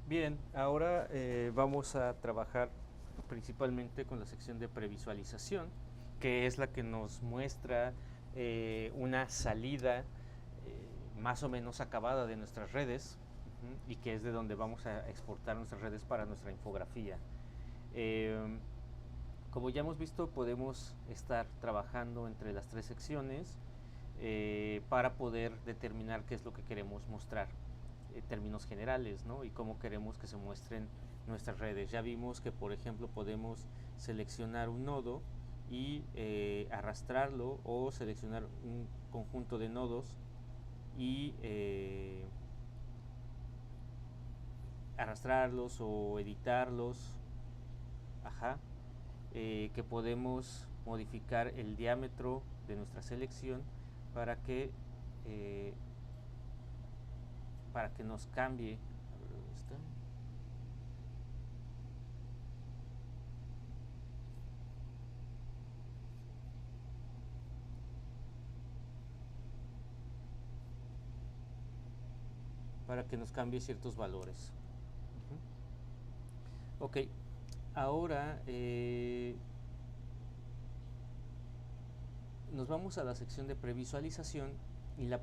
Bien, ahora vamos a trabajar principalmente con la sección de previsualización, que es la que nos muestra una salida más o menos acabada de nuestras redes, y que es de donde vamos a exportar nuestras redes para nuestra infografía. Eh, Como ya hemos visto, podemos estar trabajando entre las tres secciones para poder determinar qué es lo que queremos mostrar en términos generales, ¿no? Y cómo queremos que se muestren nuestras redes. Ya vimos que, por ejemplo, podemos seleccionar un nodo y arrastrarlo, o seleccionar un conjunto de nodos y arrastrarlos o editarlos. Ajá. Que podemos modificar el diámetro de nuestra selección para que eh, nos cambie. A ver, ¿dónde está? Para que nos cambie ciertos valores. Ok, ahora nos vamos a la sección de previsualización, y la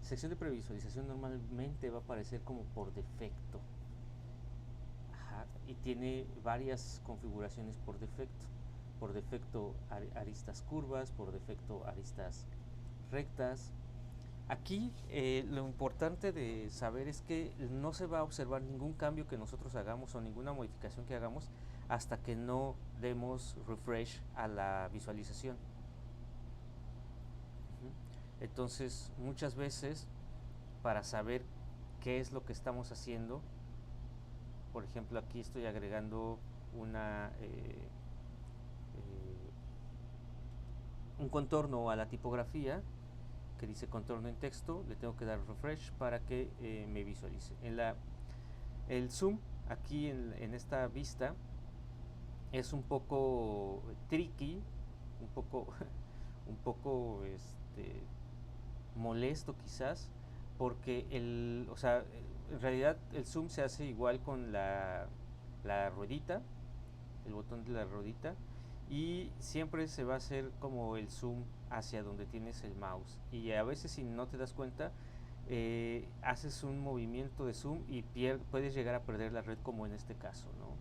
sección de previsualización normalmente va a aparecer como por defecto. Ajá, y tiene varias configuraciones por defecto. Por defecto aristas curvas, por defecto aristas rectas. Aquí lo importante de saber es que no se va a observar ningún cambio que nosotros hagamos o ninguna modificación que hagamos hasta que no demos refresh a la visualización. Entonces, muchas veces, para saber qué es lo que estamos haciendo, por ejemplo, aquí estoy agregando una un contorno a la tipografía que dice contorno en texto. Le tengo que dar refresh para que me visualice. El zoom aquí en esta vista es un poco tricky, un poco un poco molesto quizás, porque o sea, en realidad el zoom se hace igual con la ruedita, el botón de la ruedita, y siempre se va a hacer como el zoom hacia donde tienes el mouse, y a veces, si no te das cuenta, haces un movimiento de zoom y puedes llegar a perder la red, como en este caso, ¿no?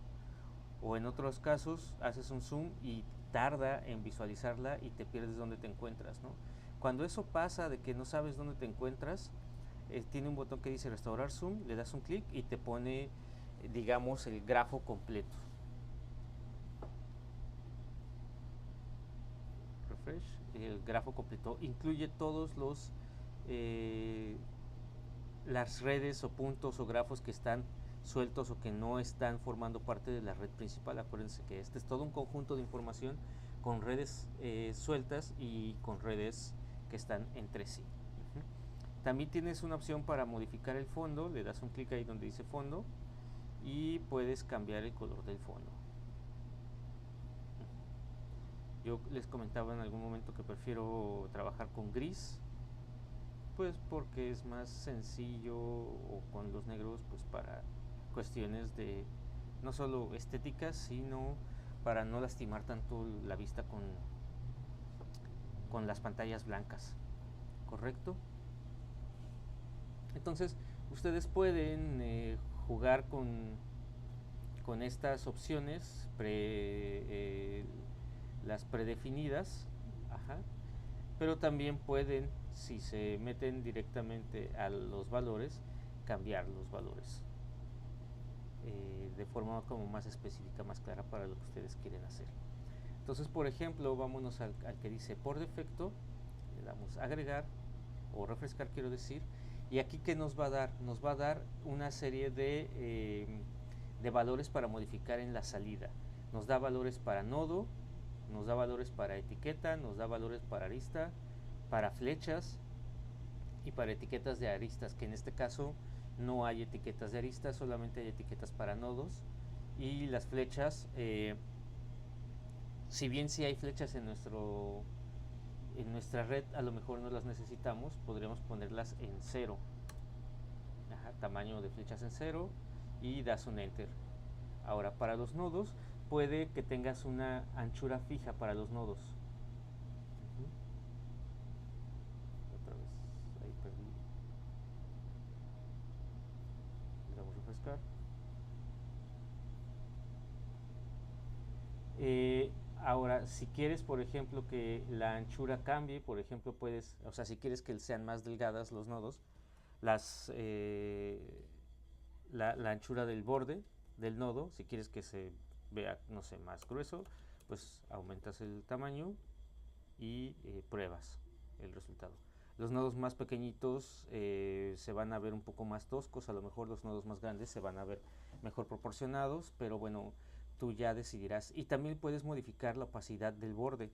O en otros casos haces un zoom y tarda en visualizarla y te pierdes dónde te encuentras, ¿no? Cuando eso pasa, de que no sabes dónde te encuentras, tiene un botón que dice restaurar zoom, le das un clic y te pone, digamos, el grafo completo. Refresh. El grafo completo incluye todos los las redes o puntos o grafos que están sueltos o que no están formando parte de la red principal. Acuérdense que este es todo un conjunto de información con redes sueltas y con redes que están entre sí. También tienes una opción para modificar el fondo. Le das un clic ahí donde dice fondo y puedes cambiar el color del fondo. Yo les comentaba en algún momento que prefiero trabajar con gris, pues porque es más sencillo, o con los negros, pues para cuestiones de no solo estéticas, sino para no lastimar tanto la vista con las pantallas blancas. ¿Correcto? Entonces, ustedes pueden jugar con estas opciones, las predefinidas. Ajá. Pero también pueden, si se meten directamente a los valores, cambiar los valores de forma como más específica, más clara para lo que ustedes quieren hacer. Entonces, por ejemplo, vámonos al que dice por defecto, le damos agregar o refrescar, quiero decir, y aquí, ¿qué nos va a dar? Nos va a dar una serie de valores para modificar en la salida. Nos da valores para nodo, nos da valores para etiqueta, nos da valores para arista, para flechas y para etiquetas de aristas, que en este caso no hay etiquetas de aristas, solamente hay etiquetas para nodos. Y las flechas, si bien sí hay flechas en nuestra red, a lo mejor no las necesitamos, podríamos ponerlas en cero. Ajá. tamaño de flechas en 0 y das un enter. Ahora, para los nodos, puede que tengas una anchura fija para los nodos. Otra vez, ahí perdí. Le damos a refrescar. Ahora, si quieres, por ejemplo, que la anchura cambie, por ejemplo, puedes, o sea, si quieres que sean más delgadas los nodos, la anchura del borde del nodo, si quieres que se vea, no sé, más grueso, pues aumentas el tamaño y pruebas el resultado. Los nodos más pequeñitos se van a ver un poco más toscos, a lo mejor los nodos más grandes se van a ver mejor proporcionados, pero bueno, tú ya decidirás. Y también puedes modificar la opacidad del borde.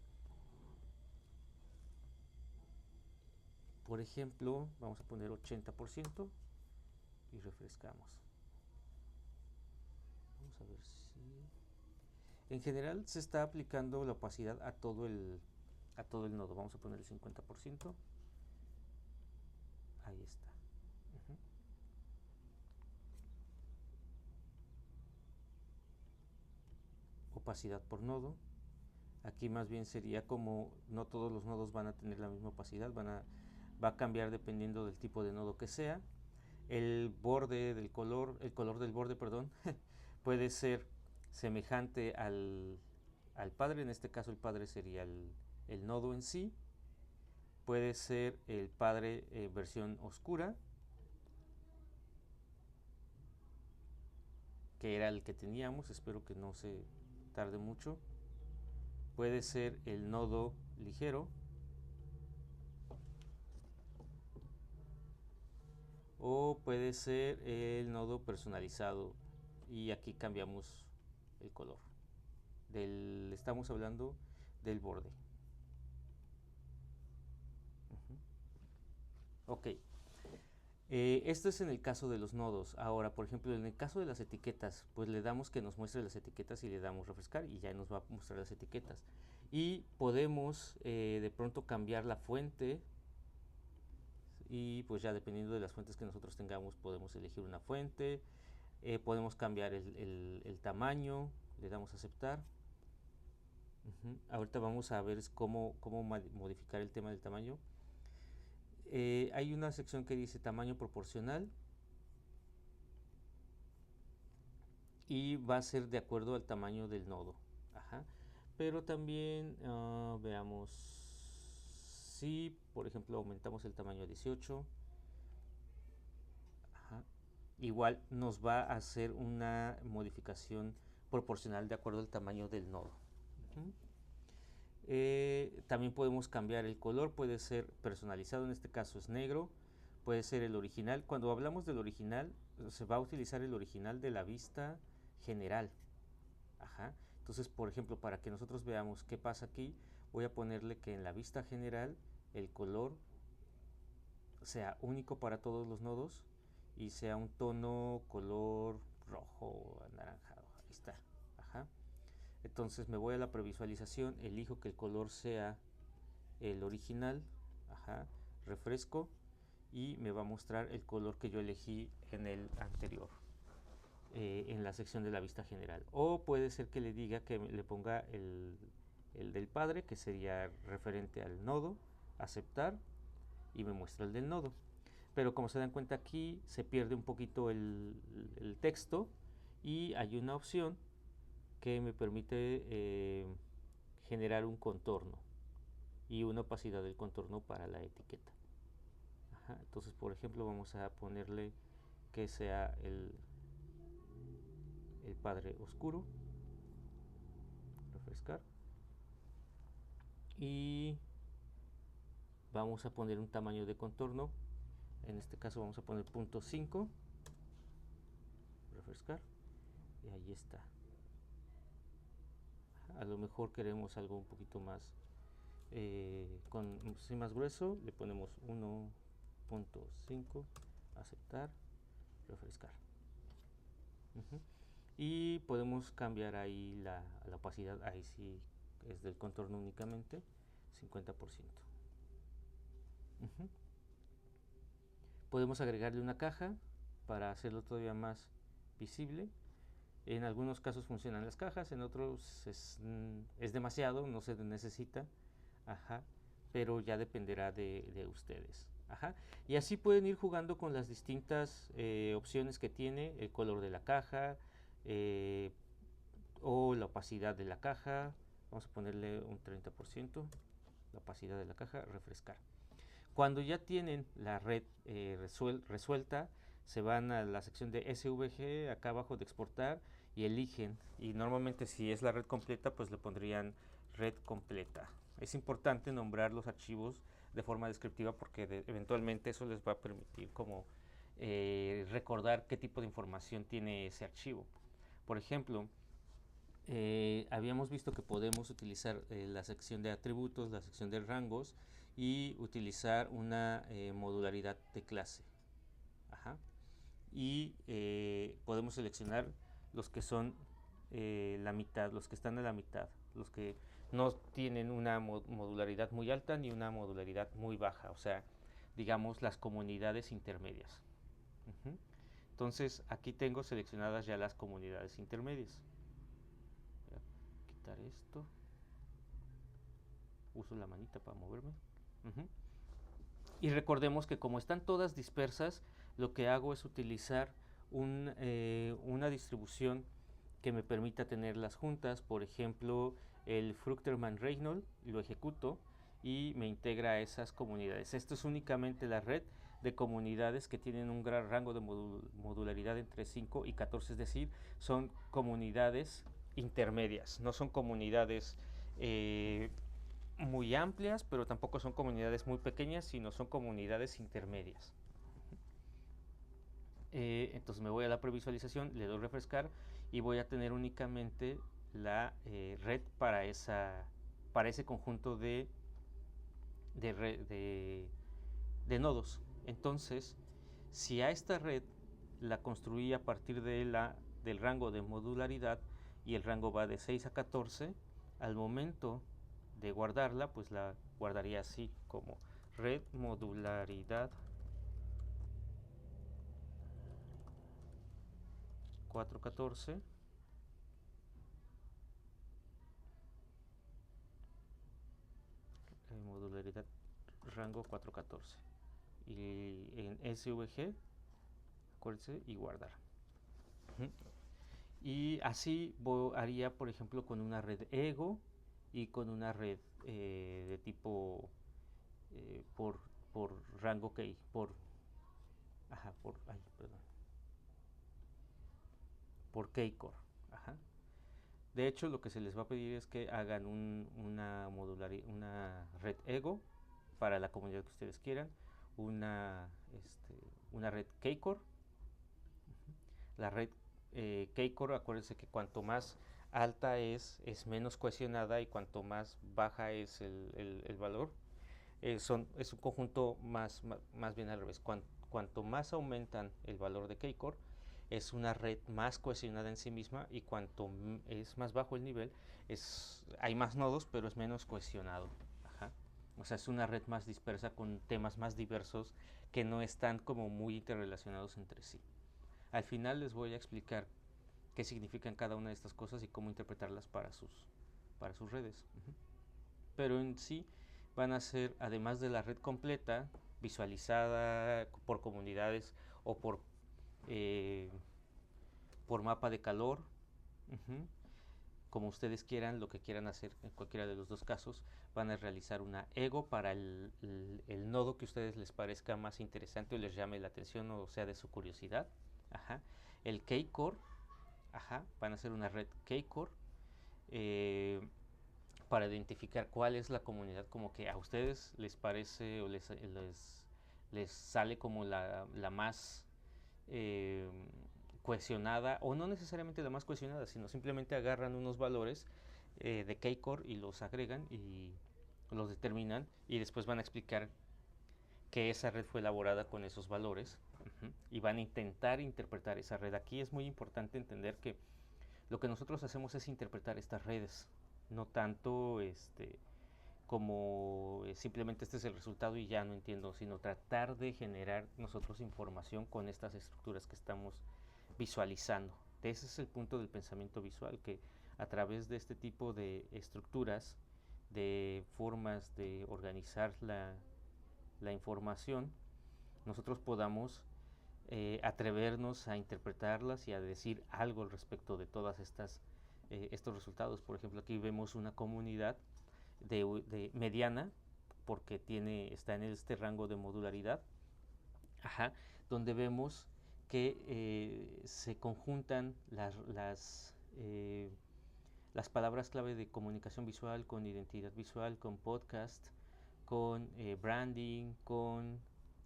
Por ejemplo, vamos a poner 80% y refrescamos. Vamos a ver si... En general se está aplicando la opacidad a todo el nodo. Vamos a poner el 50%. Ahí está. Opacidad por nodo. Aquí más bien sería como no todos los nodos van a tener la misma opacidad, va a cambiar dependiendo del tipo de nodo que sea. El color del borde, perdón, puede ser semejante al padre, en este caso el padre sería el nodo en sí. Puede ser el padre versión oscura, que era el que teníamos, espero que no se tarde mucho. Puede ser el nodo ligero, o puede ser el nodo personalizado, y aquí cambiamos el color. Estamos hablando del borde. Ok. Esto es en el caso de los nodos. Ahora, por ejemplo, en el caso de las etiquetas, pues le damos que nos muestre las etiquetas y le damos refrescar y ya nos va a mostrar las etiquetas. Y podemos de pronto cambiar la fuente, y pues ya dependiendo de las fuentes que nosotros tengamos podemos elegir una fuente. Podemos cambiar el tamaño, le damos a aceptar. Ahorita vamos a ver cómo modificar el tema del tamaño. Hay una sección que dice tamaño proporcional y va a ser de acuerdo al tamaño del nodo. Pero también veamos si, por ejemplo, aumentamos el tamaño a 18. Igual nos va a hacer una modificación proporcional de acuerdo al tamaño del nodo. También podemos cambiar el color, puede ser personalizado, en este caso es negro, puede ser el original. Cuando hablamos del original, se va a utilizar el original de la vista general. Entonces, por ejemplo, para que nosotros veamos qué pasa aquí, voy a ponerle que en la vista general el color sea único para todos los nodos y sea un tono color rojo anaranjado. Ahí está. Entonces me voy a la previsualización, elijo que el color sea el original, refresco y me va a mostrar el color que yo elegí en el anterior, en la sección de la vista general. O puede ser que le diga que le ponga el del padre, que sería referente al nodo, aceptar, y me muestra el del nodo. Pero como se dan cuenta, aquí se pierde un poquito el texto y hay una opción que me permite generar un contorno y una opacidad del contorno para la etiqueta. Entonces, por ejemplo, vamos a ponerle que sea el padre oscuro, refrescar, y vamos a poner un tamaño de contorno. En este caso vamos a poner 0.5, refrescar, y ahí está. A lo mejor queremos algo un poquito más más grueso, le ponemos 1.5, aceptar, refrescar. Y podemos cambiar ahí la opacidad, ahí sí es del contorno únicamente, 50%. Podemos agregarle una caja para hacerlo todavía más visible. En algunos casos funcionan las cajas, en otros es demasiado, no se necesita, ajá, pero ya dependerá de ustedes. Ajá. Y así pueden ir jugando con las distintas opciones que tiene, el color de la caja o la opacidad de la caja. Vamos a ponerle un 30%, la opacidad de la caja, refrescar. Cuando ya tienen la red resuelta, se van a la sección de SVG, acá abajo de exportar, y eligen. Y normalmente si es la red completa, pues le pondrían red completa. Es importante nombrar los archivos de forma descriptiva porque eventualmente eso les va a permitir como recordar qué tipo de información tiene ese archivo. Por ejemplo, habíamos visto que podemos utilizar la sección de atributos, la sección de rangos y utilizar una modularidad de clase. Ajá. Y podemos seleccionar los que son la mitad, los que están a la mitad, los que no tienen una modularidad muy alta ni una modularidad muy baja, o sea, digamos las comunidades intermedias. Entonces aquí tengo seleccionadas ya las comunidades intermedias. Voy a quitar esto. Uso la manita para moverme. Y recordemos que como están todas dispersas, lo que hago es utilizar una distribución que me permita tenerlas juntas. Por ejemplo, el Fruchterman-Reinold lo ejecuto y me integra a esas comunidades. Esto es únicamente la red de comunidades que tienen un gran rango de modularidad entre 5 y 14, es decir, son comunidades intermedias, no son comunidades muy amplias, pero tampoco son comunidades muy pequeñas, sino son comunidades intermedias. Entonces me voy a la previsualización, le doy refrescar y voy a tener únicamente la red para ese conjunto de de nodos. Entonces, si a esta red la construí a partir del rango de modularidad y el rango va de 6 a 14, al momento de guardarla, pues la guardaría así como red modularidad 414 modularidad rango 414 y en SVG acuérdense y guardar. Y así haría, por ejemplo, con una red ego y con una red de tipo por rango key, por keycore. Ajá. De hecho, lo que se les va a pedir es que hagan una red ego para la comunidad que ustedes quieran, una red keycore. La red keycore, acuérdense que cuanto más alta es menos cohesionada y cuanto más baja es el valor. Es un conjunto más bien al revés. Cuanto más aumentan el valor de keycore, es una red más cohesionada en sí misma y cuanto es más bajo el nivel, hay más nodos, pero es menos cohesionado. Ajá. O sea, es una red más dispersa con temas más diversos que no están como muy interrelacionados entre sí. Al final les voy a explicar qué significan cada una de estas cosas y cómo interpretarlas para sus redes. Pero en sí van a ser, además de la red completa, visualizada por comunidades o por mapa de calor, como ustedes quieran, lo que quieran hacer en cualquiera de los dos casos, van a realizar una ego para el nodo que a ustedes les parezca más interesante o les llame la atención o sea de su curiosidad. Ajá. El keycore, van a hacer una red keycore para identificar cuál es la comunidad como que a ustedes les parece o les sale como la más cohesionada, o no necesariamente la más cohesionada, sino simplemente agarran unos valores de keycore y los agregan y los determinan y después van a explicar que esa red fue elaborada con esos valores y van a intentar interpretar esa red. Aquí es muy importante entender que lo que nosotros hacemos es interpretar estas redes, no tanto como simplemente este es el resultado y ya no entiendo, sino tratar de generar nosotros información con estas estructuras que estamos visualizando. Ese es el punto del pensamiento visual, que a través de este tipo de estructuras, de formas de organizar la información, nosotros podamos atrevernos a interpretarlas y a decir algo al respecto de todas estos resultados. Por ejemplo, aquí vemos una comunidad de mediana, porque está en este rango de modularidad, donde vemos que se conjuntan las palabras clave de comunicación visual con identidad visual, con podcast, con branding,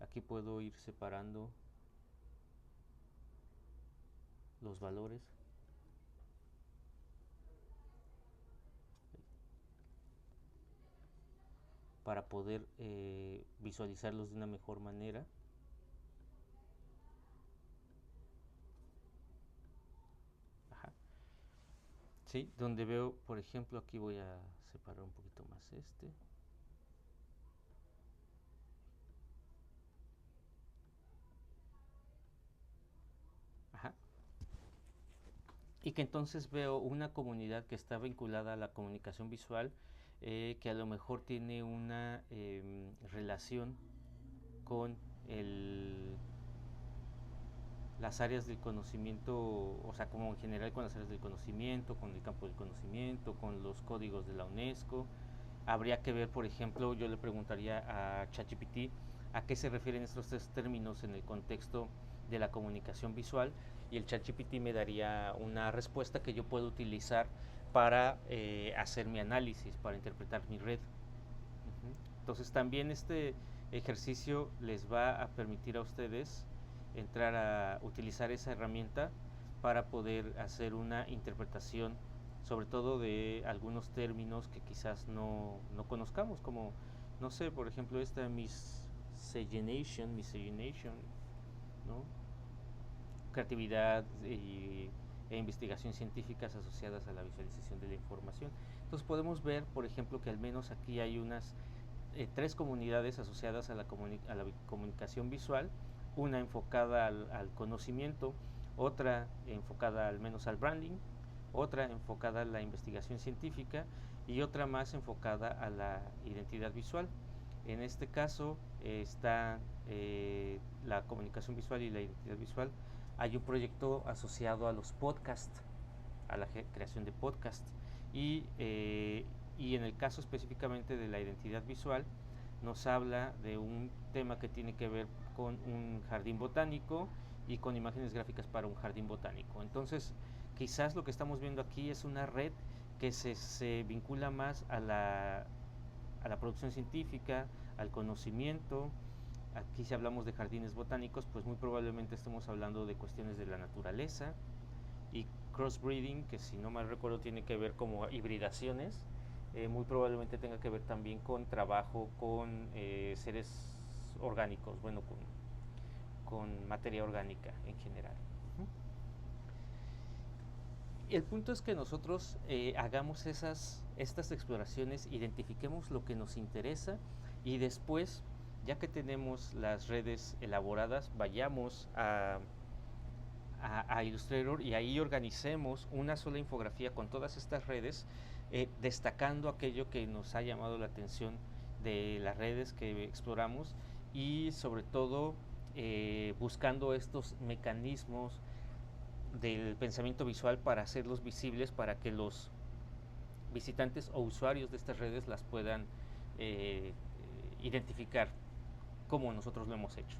aquí puedo ir separando los valores. Para poder visualizarlos de una mejor manera. Sí, donde veo, por ejemplo, aquí voy a separar un poquito más este. Y que entonces veo una comunidad que está vinculada a la comunicación visual, que a lo mejor tiene una relación con las áreas del conocimiento, o sea, como en general con las áreas del conocimiento, con el campo del conocimiento, con los códigos de la UNESCO. Habría que ver, por ejemplo, yo le preguntaría a ChatGPT a qué se refieren estos tres términos en el contexto de la comunicación visual, y el ChatGPT me daría una respuesta que yo puedo utilizar para hacer mi análisis, para interpretar mi red. Entonces también este ejercicio les va a permitir a ustedes entrar a utilizar esa herramienta para poder hacer una interpretación, sobre todo de algunos términos que quizás no conozcamos, como, no sé, por ejemplo, esta miscegenation, ¿no? Creatividad e investigación científicas asociadas a la visualización de la información. Entonces podemos ver, por ejemplo, que al menos aquí hay unas tres comunidades asociadas a la comunicación visual, una enfocada al conocimiento, otra enfocada al menos al branding, otra enfocada a la investigación científica y otra más enfocada a la identidad visual. En este caso está la comunicación visual y la identidad visual. Hay un proyecto asociado a los podcasts, a la creación de podcasts, y en el caso específicamente de la identidad visual nos habla de un tema que tiene que ver con un jardín botánico y con imágenes gráficas para un jardín botánico. Entonces quizás lo que estamos viendo aquí es una red que se vincula más a la producción científica, al conocimiento. Aquí si hablamos de jardines botánicos, pues muy probablemente estemos hablando de cuestiones de la naturaleza, y crossbreeding, que si no mal recuerdo tiene que ver como hibridaciones, muy probablemente tenga que ver también con trabajo con seres orgánicos, bueno, con materia orgánica en general. El punto es que nosotros hagamos estas exploraciones, identifiquemos lo que nos interesa y después, ya que tenemos las redes elaboradas, vayamos a Illustrator y ahí organicemos una sola infografía con todas estas redes, destacando aquello que nos ha llamado la atención de las redes que exploramos y sobre todo buscando estos mecanismos del pensamiento visual para hacerlos visibles, para que los visitantes o usuarios de estas redes las puedan identificar como nosotros lo hemos hecho.